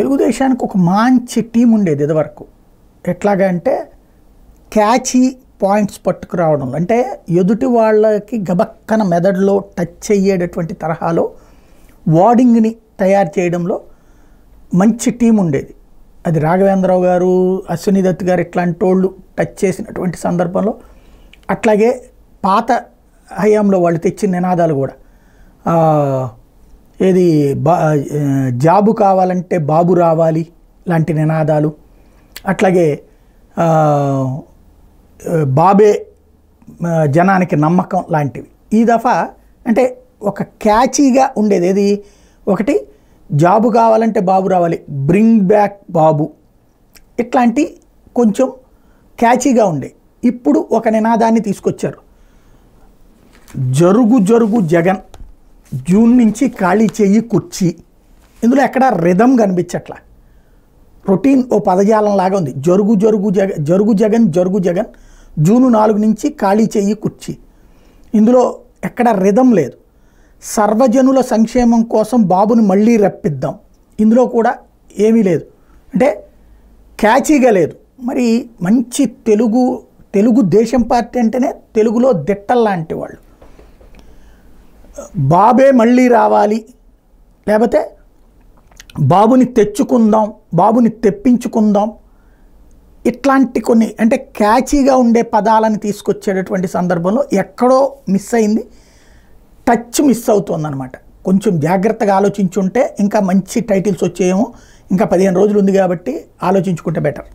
తెలుగుదేశానికి ఒక మంచి టీం ఉండేది ఇదివరకు. ఎట్లాగా అంటే క్యాచీ పాయింట్స్ పట్టుకురావడం, అంటే ఎదుటి వాళ్ళకి గబక్కన మెదడులో టచ్ అయ్యేటటువంటి తరహాలో వార్డింగ్ని తయారు చేయడంలో మంచి టీం ఉండేది. అది రాఘవేంద్రరావు గారు, అశ్విని దత్ గారు ఇట్లాంటి వాళ్ళు టచ్ చేసినటువంటి సందర్భంలో, అట్లాగే పాత హయాంలో వాళ్ళు తెచ్చిన నినాదాలు కూడా ఏది జాబు కావాలంటే బాబు రావాలి లాంటి నినాదాలు, అట్లాగే బాబే జనానికి నమ్మకం లాంటివి. ఈ దఫా అంటే ఒక క్యాచీగా ఉండేది. ఏది ఒకటి జాబు కావాలంటే బాబు రావాలి, బ్రింగ్ బ్యాక్ బాబు, ఇట్లాంటి కొంచెం క్యాచీగా ఉండే. ఇప్పుడు ఒక నినాదాన్ని తీసుకొచ్చారు, జరుగు జరుగు జగన్, జూన్ నుంచి ఖాళీ చెయ్యి కుర్చీ. ఇందులో ఎక్కడ రిధం కనిపించట్లా, రొటీన్ ఓ పదజాలం లాగా ఉంది. జరుగు జరుగు జగన్, జరుగు జగన్, జరుగు జగన్, జూన్ 4 నుంచి ఖాళీ చెయ్యి కుర్చీ. ఇందులో ఎక్కడ రిధం లేదు. సర్వజనుల సంక్షేమం కోసం బాబుని మళ్ళీ రప్పిద్దాం, ఇందులో కూడా ఏమీ లేదు, అంటే క్యాచీగా లేదు. మరి మంచి తెలుగుదేశం పార్టీ అంటేనే తెలుగులో దిట్టల్లాంటి వాళ్ళు. బాబే మళ్ళీ రావాలి, లేకపోతే బాబుని తెచ్చుకుందాం, బాబుని తెప్పించుకుందాం, ఇట్లాంటి కొన్ని అంటే క్యాచీగా ఉండే పదాలను తీసుకొచ్చేటటువంటి సందర్భంలో ఎక్కడో మిస్ అయింది, టచ్ మిస్ అవుతుందన్నమాట. కొంచెం జాగ్రత్తగా ఆలోచించుంటే ఇంకా మంచి టైటిల్స్ వచ్చేయేమో. ఇంకా 15 రోజులు ఉంది కాబట్టి ఆలోచించుకుంటే బెటర్.